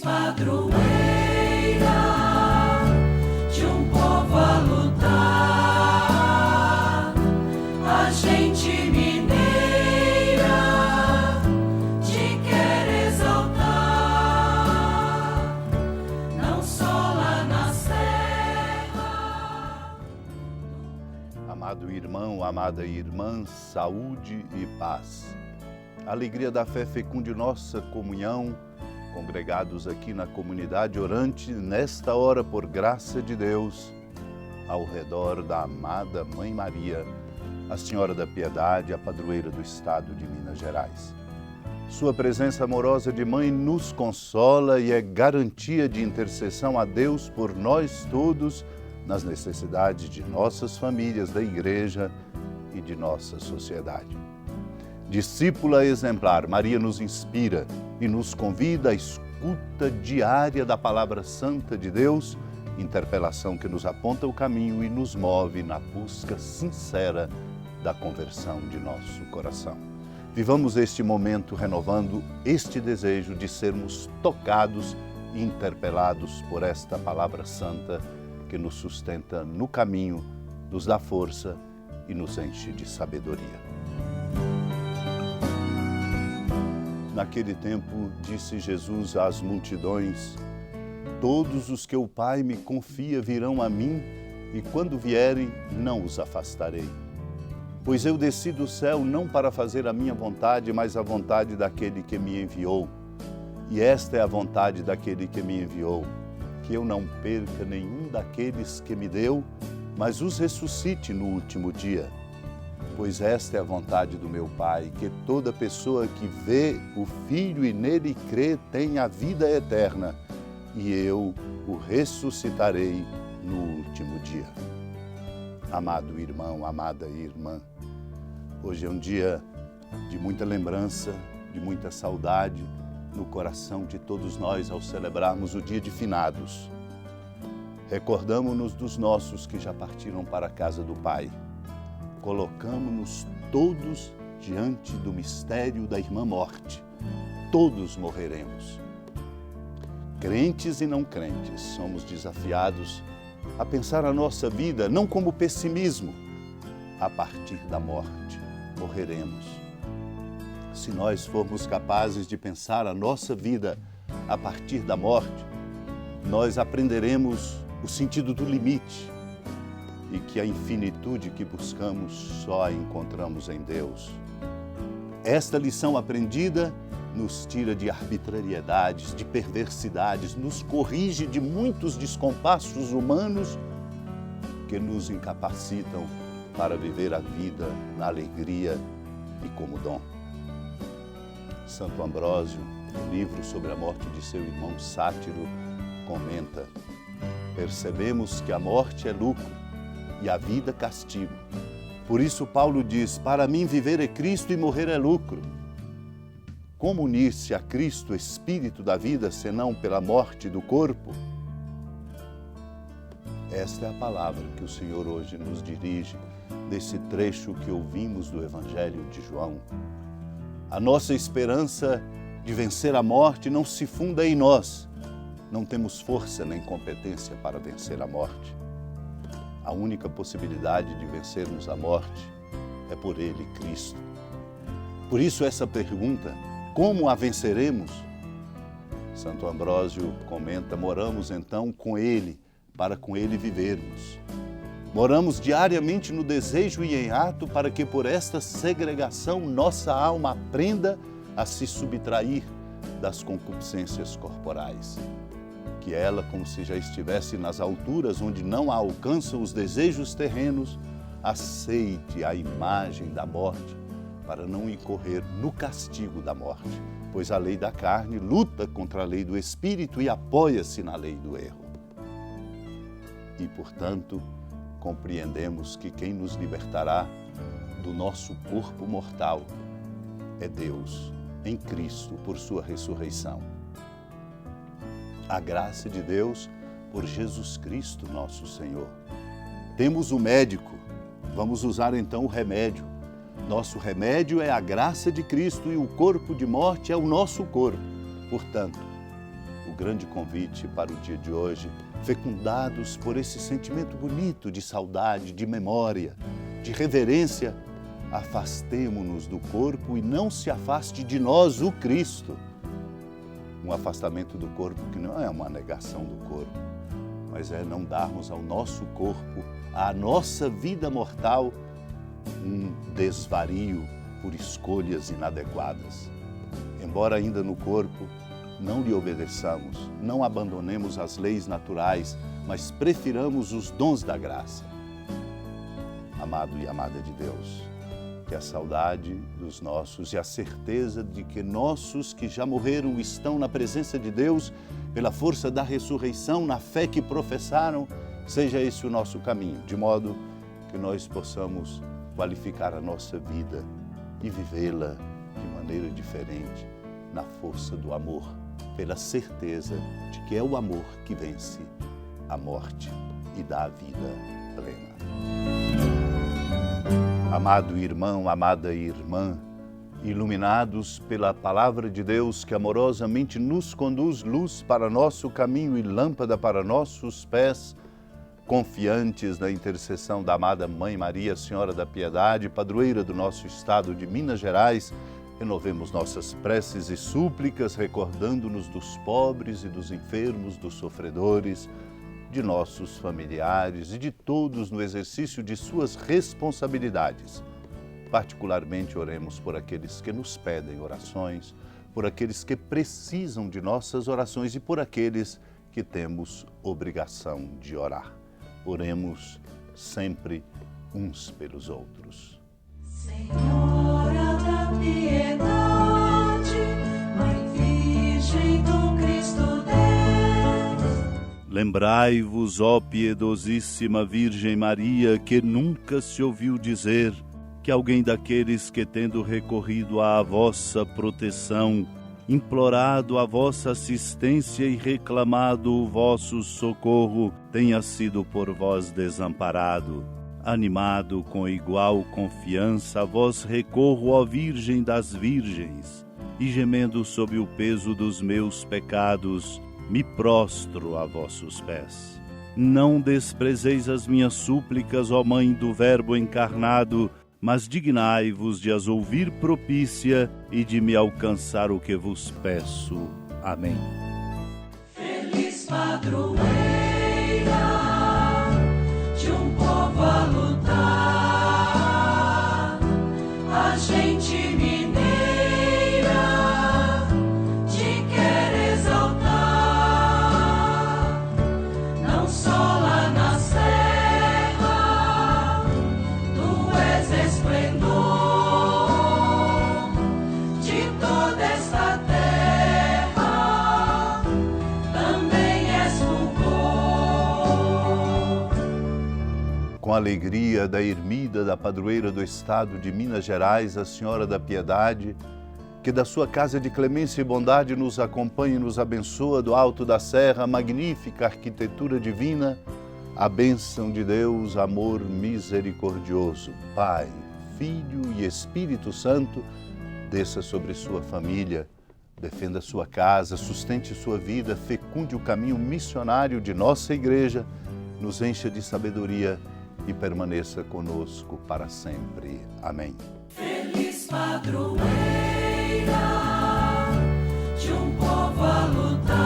padroeira de um povo a lutar, a gente mineira te quer exaltar, não só lá na serra. Amado irmão, amada irmã, saúde e paz. A alegria da fé fecunde nossa comunhão, congregados aqui na comunidade orante, nesta hora, por graça de Deus, ao redor da amada Mãe Maria, a Senhora da Piedade, a padroeira do Estado de Minas Gerais. Sua presença amorosa de Mãe nos consola e é garantia de intercessão a Deus por nós todos, nas necessidades de nossas famílias, da Igreja e de nossa sociedade. Discípula exemplar, Maria nos inspira e nos convida à escuta diária da Palavra Santa de Deus, interpelação que nos aponta o caminho e nos move na busca sincera da conversão de nosso coração. Vivamos este momento renovando este desejo de sermos tocados e interpelados por esta Palavra Santa que nos sustenta no caminho, nos dá força e nos enche de sabedoria. Naquele tempo, disse Jesus às multidões: todos os que o Pai me confia virão a mim, e quando vierem, não os afastarei. Pois eu desci do céu não para fazer a minha vontade, mas a vontade daquele que me enviou. E esta é a vontade daquele que me enviou, que eu não perca nenhum daqueles que me deu, mas os ressuscite no último dia. Pois esta é a vontade do meu Pai, que toda pessoa que vê o Filho e nele crê tenha a vida eterna, e eu o ressuscitarei no último dia. Amado irmão, amada irmã, hoje é um dia de muita lembrança, de muita saudade no coração de todos nós ao celebrarmos o dia de finados. Recordamo-nos dos nossos que já partiram para a casa do Pai. Colocamo-nos todos diante do mistério da irmã morte. Todos morreremos. Crentes e não crentes, somos desafiados a pensar a nossa vida não como pessimismo. A partir da morte, morreremos. Se nós formos capazes de pensar a nossa vida a partir da morte, nós aprenderemos o sentido do limite, e que a infinitude que buscamos só a encontramos em Deus. Esta lição aprendida nos tira de arbitrariedades, de perversidades, nos corrige de muitos descompassos humanos que nos incapacitam para viver a vida na alegria e como dom. Santo Ambrósio, no livro sobre a morte de seu irmão Sátiro, comenta: percebemos que a morte é lucro e a vida castigo. Por isso Paulo diz: para mim viver é Cristo e morrer é lucro. Como unir-se a Cristo, Espírito da vida, senão pela morte do corpo? Esta é a palavra que o Senhor hoje nos dirige, desse trecho que ouvimos do Evangelho de João. A nossa esperança de vencer a morte não se funda em nós. Não temos força nem competência para vencer a morte. A única possibilidade de vencermos a morte é por Ele, Cristo. Por isso essa pergunta: como a venceremos? Santo Ambrósio comenta: moramos então com Ele, para com Ele vivermos. Moramos diariamente no desejo e em ato, para que por esta segregação nossa alma aprenda a se subtrair das concupiscências corporais. Que ela, como se já estivesse nas alturas onde não a alcançam os desejos terrenos, aceite a imagem da morte para não incorrer no castigo da morte, pois a lei da carne luta contra a lei do Espírito e apoia-se na lei do erro. E, portanto, compreendemos que quem nos libertará do nosso corpo mortal é Deus, em Cristo, por sua ressurreição. A graça de Deus por Jesus Cristo, nosso Senhor. Temos o médico, vamos usar então o remédio. Nosso remédio é a graça de Cristo e o corpo de morte é o nosso corpo. Portanto, o grande convite para o dia de hoje, fecundados por esse sentimento bonito de saudade, de memória, de reverência, afastemo-nos do corpo e não se afaste de nós o Cristo. Um afastamento do corpo que não é uma negação do corpo, mas é não darmos ao nosso corpo, à nossa vida mortal, um desvario por escolhas inadequadas. Embora ainda no corpo, não lhe obedeçamos, não abandonemos as leis naturais, mas prefiramos os dons da graça. Amado e amada de Deus, que a saudade dos nossos e a certeza de que nossos que já morreram estão na presença de Deus, pela força da ressurreição, na fé que professaram, seja esse o nosso caminho, de modo que nós possamos qualificar a nossa vida e vivê-la de maneira diferente, na força do amor, pela certeza de que é o amor que vence a morte e dá a vida plena. Amado irmão, amada irmã, iluminados pela palavra de Deus que amorosamente nos conduz luz para nosso caminho e lâmpada para nossos pés, confiantes na intercessão da amada Mãe Maria, Senhora da Piedade, padroeira do nosso estado de Minas Gerais, renovemos nossas preces e súplicas, recordando-nos dos pobres e dos enfermos, dos sofredores, de nossos familiares e de todos no exercício de suas responsabilidades. Particularmente oremos por aqueles que nos pedem orações, por aqueles que precisam de nossas orações e por aqueles que temos obrigação de orar. Oremos sempre uns pelos outros. Senhora da piedade, Mãe Virgem do Cristo Deus. Lembrai-vos, ó piedosíssima Virgem Maria, que nunca se ouviu dizer que alguém daqueles que, tendo recorrido à vossa proteção, implorado a vossa assistência e reclamado o vosso socorro, tenha sido por vós desamparado. Animado com igual confiança, a vós recorro, ó Virgem das Virgens, e gemendo sob o peso dos meus pecados, me prostro a vossos pés. Não desprezeis as minhas súplicas, ó Mãe do Verbo encarnado, mas dignai-vos de as ouvir propícia e de me alcançar o que vos peço. Amém. Feliz padroeira de um povo a lutar, a gente mineira te quer exaltar, não só lá na serra, tu és esplendor de toda esta terra, também és fulgor. Com a alegria da ermida da padroeira do estado de Minas Gerais, a Senhora da Piedade, que da sua casa de clemência e bondade nos acompanha e nos abençoa do alto da serra, magnífica arquitetura divina, a bênção de Deus, amor misericordioso, Pai, Filho e Espírito Santo, desça sobre sua família, defenda sua casa, sustente sua vida, fecunde o caminho missionário de nossa igreja, nos encha de sabedoria e permaneça conosco para sempre. Amém. Feliz padroeira de um povo a lutar.